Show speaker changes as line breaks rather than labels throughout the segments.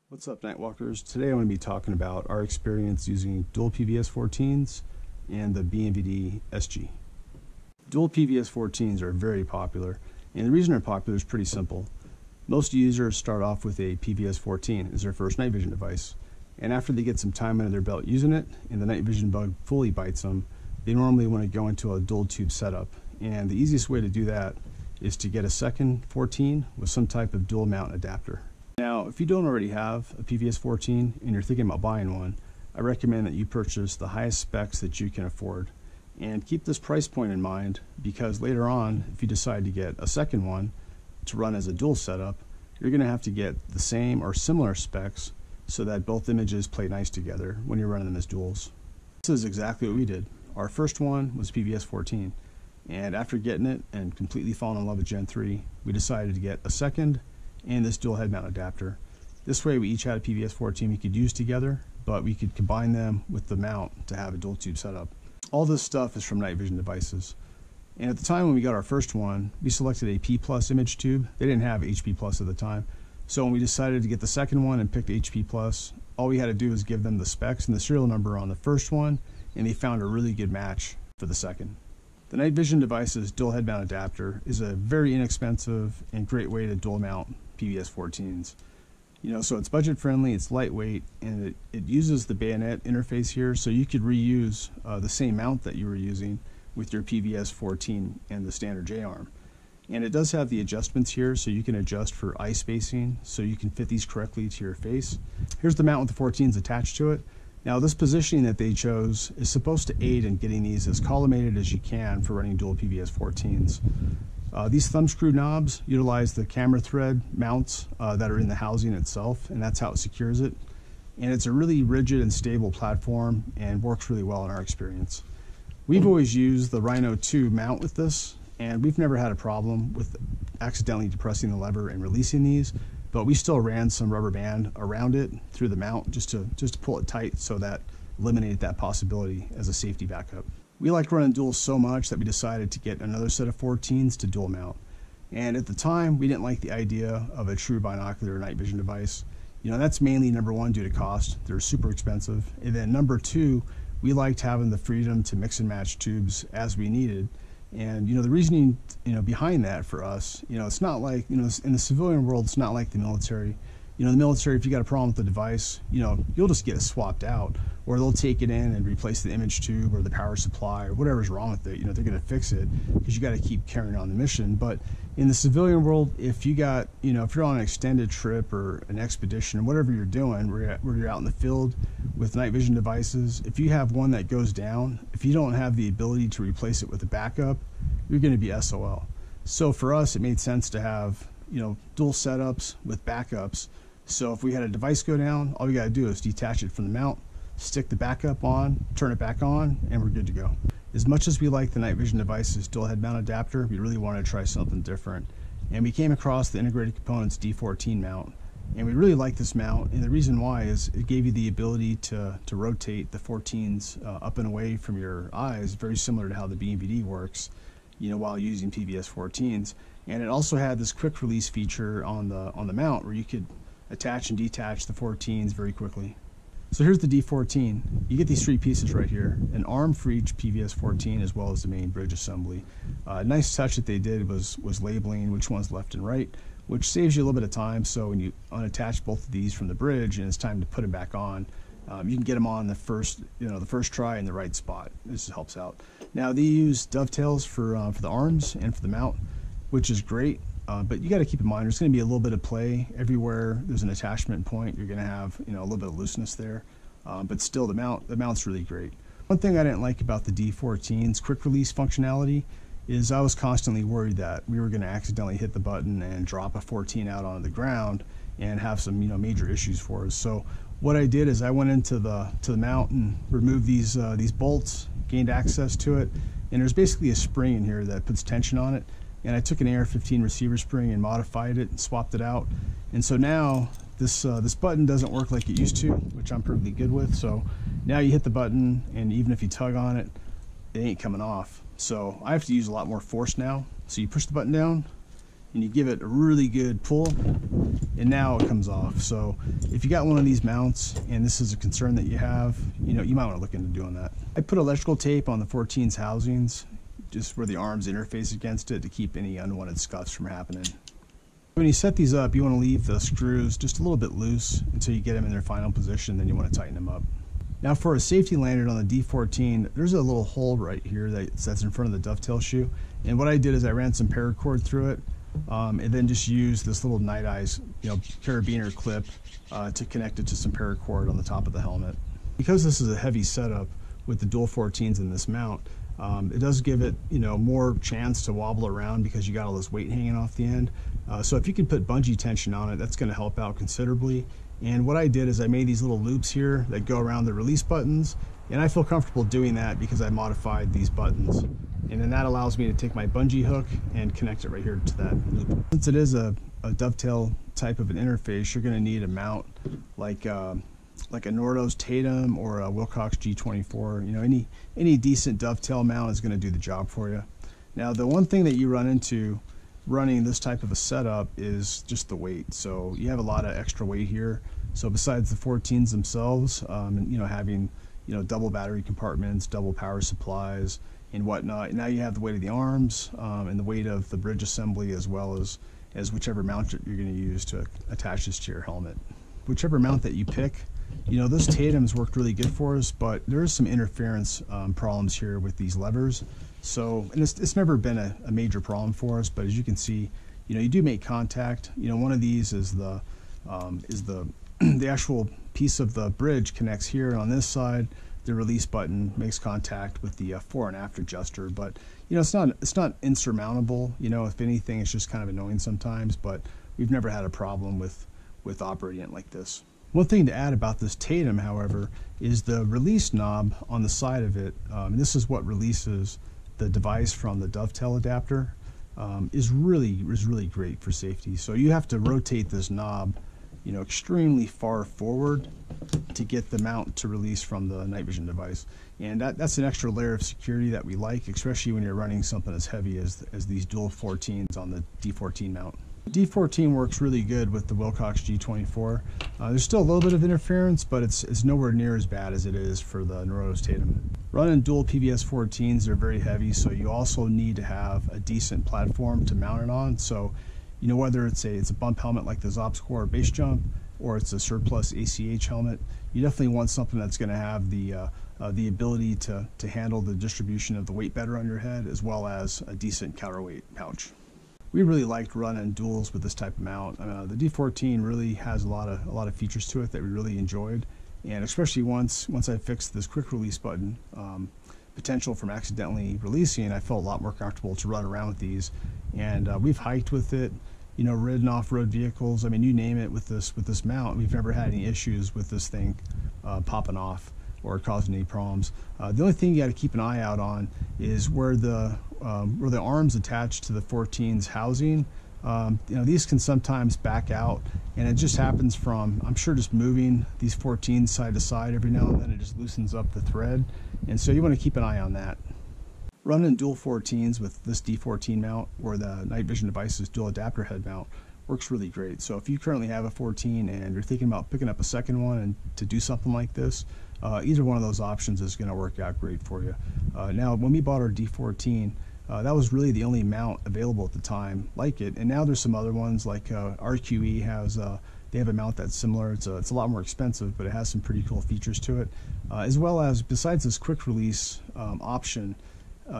What's up, Nightwalkers? Today I'm going to be talking about our experience using dual PVS-14's and the NVD-SG. Dual PVS-14's are very popular, and the reason they're popular is pretty simple. Most users start off with a PVS-14 as their first night vision device, and after they get some time under their belt using it and the night vision bug fully bites them, they normally want to go into a dual tube setup. And the easiest way to do that is to get a second 14 with some type of dual mount adapter. Now, if you don't already have a PVS-14 and you're thinking about buying one, I recommend that you purchase the highest specs that you can afford. And keep this price point in mind, because later on, if you decide to get a second one to run as a dual setup, you're going to have to get the same or similar specs so that both images play nice together when you're running them as duals. This is exactly what we did. Our first one was PVS-14, and after getting it and completely falling in love with Gen III, we decided to get a second and this dual head mount adapter. This way we each had a PVS-14 we could use together, but we could combine them with the mount to have a dual tube setup. All this stuff is from Night Vision Devices. And at the time when we got our first one, we selected a P+ image tube. They didn't have HP+ at the time. So when we decided to get the second one and picked HP+, all we had to do was give them the specs and the serial number on the first one, and they found a really good match for the second. The Night Vision Devices dual head mount adapter is a very inexpensive and great way to dual mount PVS-14's. So it's budget friendly, it's lightweight, and it uses the bayonet interface here, so you could reuse the same mount that you were using with your PVS-14 and the standard J-arm. And it does have the adjustments here, so you can adjust for eye spacing, so you can fit these correctly to your face. Here's the mount with the 14s attached to it. Now, this positioning that they chose is supposed to aid in getting these as collimated as you can for running dual PVS-14's. These thumb screw knobs utilize the camera thread mounts that are in the housing itself, and that's how it secures it. And it's a really rigid and stable platform and works really well in our experience. We've always used the Rhino 2 mount with this, and we've never had a problem with accidentally depressing the lever and releasing these, but we still ran some rubber band around it through the mount just to pull it tight, so that eliminated that possibility as a safety backup. We like running duals so much that we decided to get another set of 14s to dual mount. And at the time, we didn't like the idea of a true binocular night vision device. That's mainly number one due to cost. They're super expensive. And then number two, we liked having the freedom to mix and match tubes as we needed. And the reasoning behind that for us, it's not like, in the civilian world, it's not like the military. The military, if you got a problem with the device, you'll just get it swapped out, or they'll take it in and replace the image tube or the power supply or whatever's wrong with it. They're going to fix it because you got to keep carrying on the mission. But in the civilian world, if you got, if you're on an extended trip or an expedition, whatever you're doing, where you're out in the field with night vision devices, if you have one that goes down, if you don't have the ability to replace it with a backup, you're going to be SOL. So for us, it made sense to have, dual setups with backups. So if we had a device go down, all we got to do is detach it from the mount, stick the backup on, turn it back on, and we're good to go. As much as we like the Night Vision Devices dual head mount adapter, we really wanted to try something different. And we came across the Integrated Components D14 mount. And we really like this mount, and the reason why is it gave you the ability to rotate the 14s up and away from your eyes, very similar to how the BNVD works, while using PVS-14s. And it also had this quick release feature on the mount where you could attach and detach the 14s very quickly. So here's the D14. You get these three pieces right here, an arm for each PVS-14 as well as the main bridge assembly. Nice touch that they did was labeling which one's left and right, which saves you a little bit of time. So when you unattach both of these from the bridge and it's time to put them back on, you can get them on the first try in the right spot. This helps out. Now they use dovetails for the arms and for the mount, which is great. But you got to keep in mind there's going to be a little bit of play everywhere. There's an attachment point. You're going to have a little bit of looseness there, but still the mount's really great. One thing I didn't like about the D14's quick release functionality is I was constantly worried that we were going to accidentally hit the button and drop a 14 out onto the ground and have some major issues for us. So what I did is I went into the mount and removed these bolts, gained access to it, and there's basically a spring in here that puts tension on it. And I took an AR-15 receiver spring and modified it and swapped it out. And so now this button doesn't work like it used to, which I'm perfectly good with. So now you hit the button, and even if you tug on it, it ain't coming off. So I have to use a lot more force now. So you push the button down, and you give it a really good pull, and now it comes off. So if you got one of these mounts and this is a concern that you have, you might want to look into doing that. I put electrical tape on the 14's housings, just where the arms interface against it, to keep any unwanted scuffs from happening. When you set these up, you want to leave the screws just a little bit loose until you get them in their final position, then you want to tighten them up. Now for a safety lanyard on the D14, there's a little hole right here that's in front of the dovetail shoe. And what I did is I ran some paracord through it, and then just used this little Night Eyes, carabiner clip to connect it to some paracord on the top of the helmet. Because this is a heavy setup with the dual 14s in this mount, it does give it, more chance to wobble around because you got all this weight hanging off the end. So if you can put bungee tension on it, that's going to help out considerably. And what I did is I made these little loops here that go around the release buttons, and I feel comfortable doing that because I modified these buttons. And then that allows me to take my bungee hook and connect it right here to that loop. Since it is a dovetail type of an interface, you're going to need a mount like a Norotos TATM or a Wilcox G24. Any decent dovetail mount is going to do the job for you. Now, the one thing that you run into running this type of a setup is just the weight. So you have a lot of extra weight here. So besides the 14s themselves, and having double battery compartments, double power supplies, and whatnot, now you have the weight of the arms and the weight of the bridge assembly, as well as whichever mount you're going to use to attach this to your helmet. Whichever mount that you pick, those TATMs worked really good for us, but there is some interference problems here with these levers. So, and it's never been a major problem for us, but as you can see, you do make contact. One of these is the the actual piece of the bridge connects here on this side. The release button makes contact with the fore and aft adjuster, but it's not insurmountable. If anything, it's just kind of annoying sometimes, but we've never had a problem with operating it like this. One thing to add about this TATM, however, is the release knob on the side of it. And this is what releases the device from the dovetail adapter. Is really great for safety. So you have to rotate this knob, extremely far forward to get the mount to release from the night vision device. And that's an extra layer of security that we like, especially when you're running something as heavy as these dual 14s on the D14 mount. D14 works really good with the Wilcox G24. There's still a little bit of interference, but it's nowhere near as bad as it is for the Norotos TATM. Running dual PVS-14s, they're very heavy, so you also need to have a decent platform to mount it on. So, whether it's a bump helmet like the ZopScore base jump, or it's a surplus ACH helmet, you definitely want something that's going to have the ability to handle the distribution of the weight better on your head, as well as a decent counterweight pouch. We really liked running duals with this type of mount. The D14 really has a lot of features to it that we really enjoyed, and especially once I fixed this quick release button potential from accidentally releasing, I felt a lot more comfortable to run around with these. And we've hiked with it, ridden off-road vehicles. I mean, you name it with this mount. We've never had any issues with this thing popping off or causing any problems. The only thing you got to keep an eye out on is where the arms attached to the 14's housing. These can sometimes back out, and it just happens from, I'm sure, just moving these 14s side to side every now and then. It just loosens up the thread, and so you want to keep an eye on that. Running dual 14s with this D14 mount or the Night Vision Devices dual adapter head mount works really great. So if you currently have a 14 and you're thinking about picking up a second one and to do something like this, either one of those options is going to work out great for you. Now, when we bought our D14, that was really the only mount available at the time like it, and now there's some other ones like RQE has. They have a mount that's similar. It's a lot more expensive, but it has some pretty cool features to it, as well as, besides this quick release option,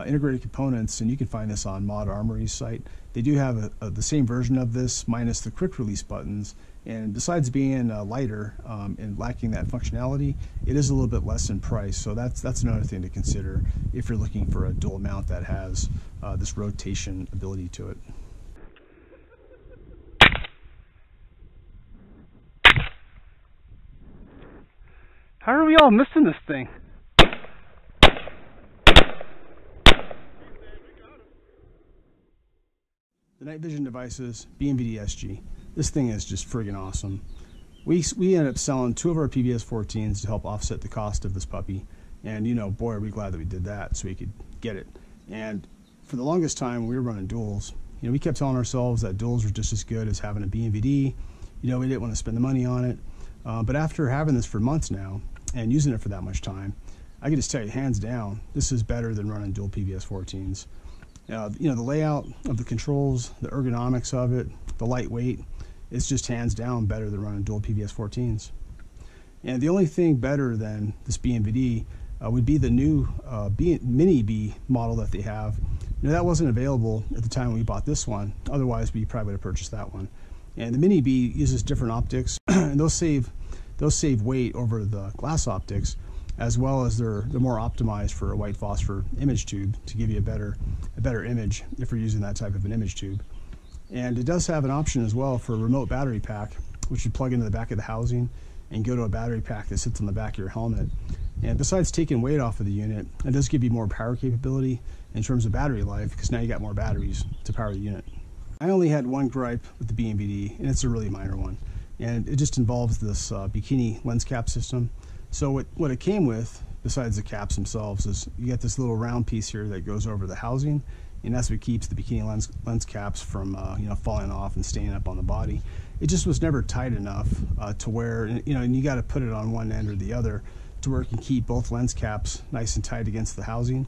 integrated components, and you can find this on Mod Armory's site. They do have the same version of this minus the quick release buttons, and besides being lighter and lacking that functionality, it is a little bit less in price. So that's another thing to consider if you're looking for a dual mount that has this rotation ability to it.
How are we all missing this thing?
The Night Vision Devices BNVD-SG. This thing is just friggin' awesome. We ended up selling 2 of our PVS-14s to help offset the cost of this puppy, and boy, are we glad that we did that so we could get it. And for the longest time we were running duals, You know, we kept telling ourselves that duals were just as good as having a BNVD. You know, we didn't want to spend the money on it. But after having this for months now and using it for that much time, I can just tell you, hands down, this is better than running dual PVS-14's. You know, the layout of the controls, the ergonomics of it, the lightweight, it's just hands down better than running dual PVS-14's. And the only thing better than this BNVD would be the new Mini B model that they have. You know, that wasn't available at the time we bought this one. Otherwise, we probably would have purchased that one. And the Mini B uses different optics, and those save weight over the glass optics, as well as they're more optimized for a white phosphor image tube to give you a better image if you're using that type of an image tube. And it does have an option as well for a remote battery pack, which would plug into the back of the housing and go to a battery pack that sits on the back of your helmet. And besides taking weight off of the unit, it does give you more power capability in terms of battery life, because now you got more batteries to power the unit. I only had one gripe with the BNVD, and it's a really minor one. And it just involves this bikini lens cap system. So what it came with, besides the caps themselves, is you get this little round piece here that goes over the housing, and that's what keeps the bikini lens caps from you know, falling off and staying up on the body. It just was never tight enough to where, you know, and you got to put it on one end or the other to where it can keep both lens caps nice and tight against the housing.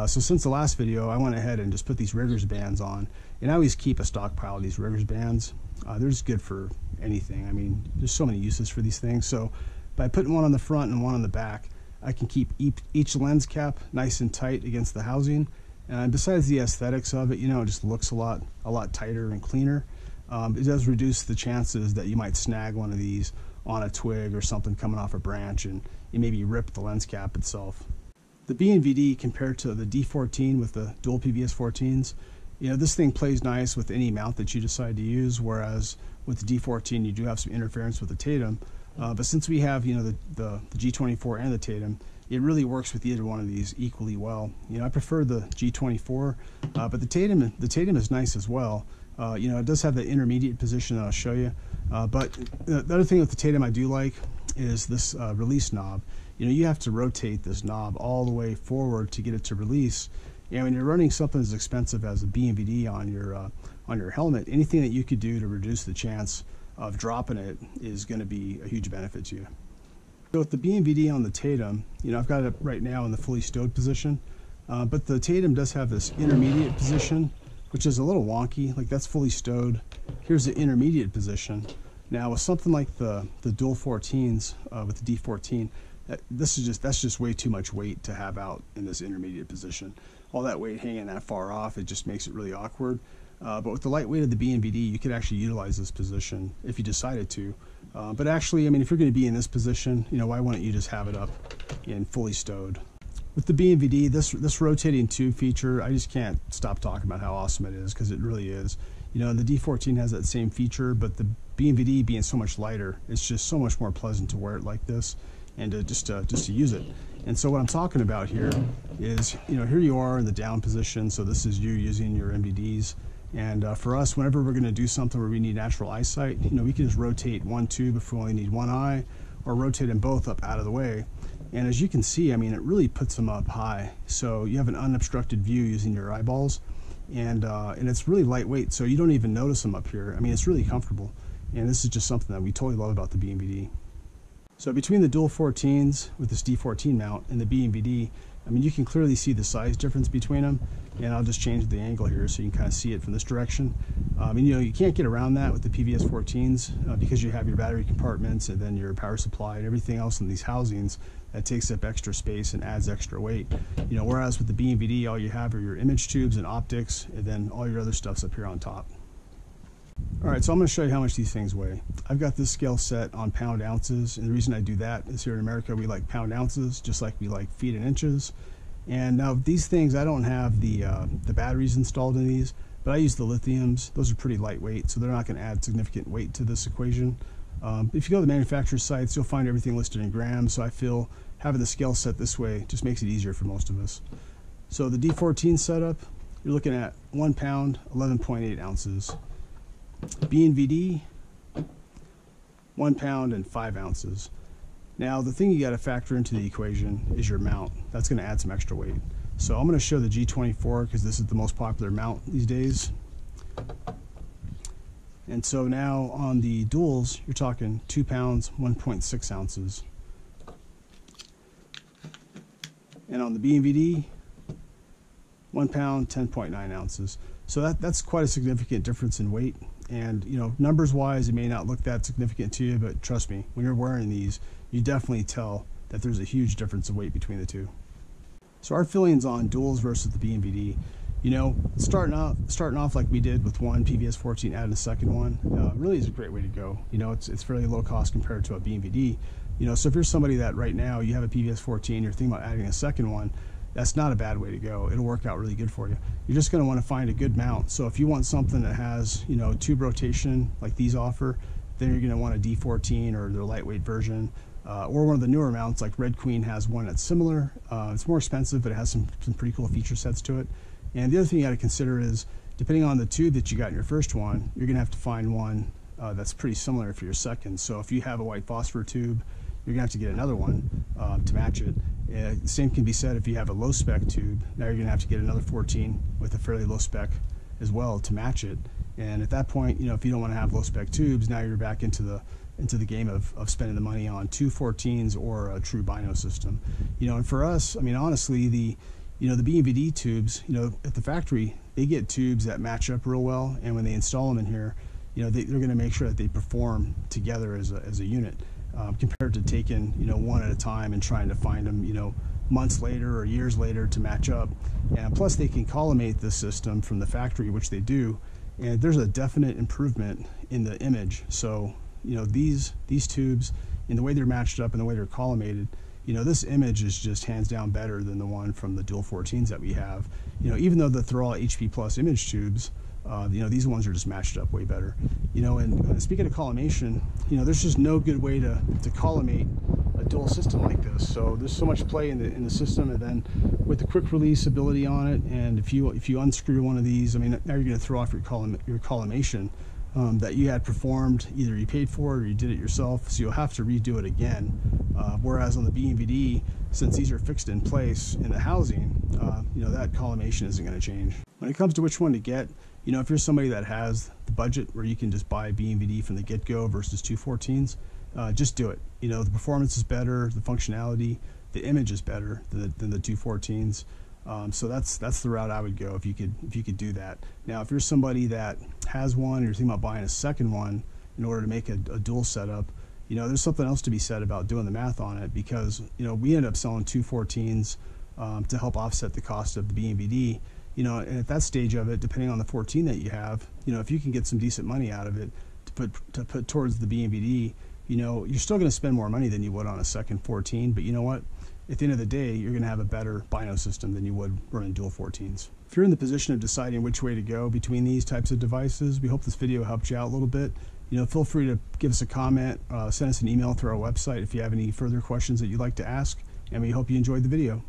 So since the last video, I went ahead and just put these riggers bands on, and I always keep a stockpile of these riggers bands. They're just good for anything. I mean, there's so many uses for these things. So by putting one on the front and one on the back, I can keep each lens cap nice and tight against the housing. And besides the aesthetics of it, you know, it just looks a lot tighter and cleaner. It does reduce the chances that you might snag one of these on a twig or something coming off a branch and you maybe rip the lens cap itself. The BNVD compared to the D14 with the dual PVS-14's, you know, this thing plays nice with any mount that you decide to use, whereas with the D14 you do have some interference with the TATM. But since we have, you know, the G24 and the TATM, it really works with either one of these equally well. You know, I prefer the G24, but the TATM is nice as well. You know, it does have the intermediate position that I'll show you. But the other thing with the TATM I do like is this release knob. You know, you have to rotate this knob all the way forward to get it to release. And when you're running something as expensive as a BNVD on your helmet, anything that you could do to reduce the chance of dropping it is going to be a huge benefit to you. So with the BNVD on the TATM, you know, I've got it right now in the fully stowed position, but the TATM does have this intermediate position, which is a little wonky. Like, that's fully stowed. Here's the intermediate position. Now with something like the Dual 14's with the D14, that's just way too much weight to have out in this intermediate position. All that weight hanging that far off, it just makes it really awkward. But with the lightweight of the BNVD, you could actually utilize this position if you decided to. But actually, I mean, if you're going to be in this position, you know, why wouldn't you just have it up in fully stowed? With the BNVD, this rotating tube feature, I just can't stop talking about how awesome it is, because it really is. You know, the D14 has that same feature, but the BNVD being so much lighter, it's just so much more pleasant to wear it like this and just to use it. And so what I'm talking about here is, you know, here you are in the down position, so this is you using your NVDs. And for us, whenever we're going to do something where we need natural eyesight, you know, we can just rotate one tube if we only need one eye, or rotate them both up out of the way. And as you can see, I mean, it really puts them up high. So you have an unobstructed view using your eyeballs, and it's really lightweight, so you don't even notice them up here. I mean, it's really comfortable. And this is just something that we totally love about the BNVD. So between the Dual 14's with this D14 mount and the BNVD, I mean, you can clearly see the size difference between them, and I'll just change the angle here so you can kind of see it from this direction. And you know, you can't get around that with the PVS-14's because you have your battery compartments and then your power supply and everything else in these housings that takes up extra space and adds extra weight. You know, whereas with the BNVD, all you have are your image tubes and optics, and then all your other stuff's up here on top. All right, so I'm going to show you how much these things weigh. I've got this scale set on pound ounces, and the reason I do that is here in America we like pound ounces just like we like feet and inches. And now these things, I don't have the batteries installed in these, but I use the lithiums. Those are pretty lightweight, so they're not going to add significant weight to this equation. If you go to the manufacturer's sites, you'll find everything listed in grams, so I feel having the scale set this way just makes it easier for most of us. So the D14 setup, you're looking at 1 pound, 11.8 ounces. BNVD, 1 pound and 5 ounces. Now the thing you got to factor into the equation is your mount. That's going to add some extra weight. So I'm going to show the G24 because this is the most popular mount these days. And so now on the duals, you're talking 2 pounds, 1.6 ounces. And on the BNVD, 1 pound, 10.9 ounces. So that's quite a significant difference in weight. And you know, numbers wise, it may not look that significant to you, but trust me, when you're wearing these, you definitely tell that there's a huge difference in weight between the two. So our feelings on duals versus the BNVD, you know, starting off like we did with one PVS-14, adding a second one, really is a great way to go. You know, it's fairly low cost compared to a BNVD. You know, so if you're somebody that right now you have a PVS-14, you're thinking about adding a second one, that's not a bad way to go. It'll work out really good for you. You're just going to want to find a good mount. So if you want something that has, you know, tube rotation like these offer, then you're going to want a D14 or their lightweight version, or one of the newer mounts like Red Queen has one that's similar. It's more expensive, but it has some pretty cool feature sets to it. And the other thing you got to consider is, depending on the tube that you got in your first one, you're going to have to find one that's pretty similar for your second. So if you have a white phosphor tube, you're going to have to get another one to match it. The same can be said if you have a low spec tube. Now you're going to have to get another 14 with a fairly low spec as well to match it. And at that point, you know, if you don't want to have low spec tubes, now you're back into the game of spending the money on 2 14s or a true bino system. You know, and for us, I mean, honestly, the BNVD tubes, you know, at the factory, they get tubes that match up real well, and when they install them in here, you know, they're going to make sure that they perform together as a unit, compared to taking, you know, one at a time and trying to find them, you know, months later or years later to match up. And plus, they can collimate the system from the factory, which they do, and there's a definite improvement in the image. So, you know, these tubes, in the way they're matched up and the way they're collimated, you know, this image is just hands down better than the one from the Dual 14s that we have. You know, even though they're all HP Plus image tubes, you know, these ones are just matched up way better. You know, and speaking of collimation, you know, there's just no good way to collimate a dual system like this. So there's so much play in the system, and then with the quick release ability on it, and if you unscrew one of these, I mean, now you're going to throw off your collimation that you had performed. Either you paid for it or you did it yourself, so you'll have to redo it again. Whereas on the BNVD, since these are fixed in place in the housing, you know, that collimation isn't going to change. When it comes to which one to get, you know, if you're somebody that has the budget where you can just buy BNVD from the get-go versus 2 14s, just do it. You know, the performance is better, the functionality, the image is better than the 2 14s. So that's the route I would go if you could do that. Now, if you're somebody that has one and you're thinking about buying a second one in order to make a dual setup, you know, there's something else to be said about doing the math on it, because, you know, we end up selling 2 14s to help offset the cost of the BNVD. You know, and at that stage of it, depending on the 14 that you have, you know, if you can get some decent money out of it to put towards the BNVD, you know, you're still going to spend more money than you would on a second 14. But you know what? At the end of the day, you're going to have a better bino system than you would running dual 14s. If you're in the position of deciding which way to go between these types of devices, we hope this video helped you out a little bit. You know, feel free to give us a comment, send us an email through our website if you have any further questions that you'd like to ask, and we hope you enjoyed the video.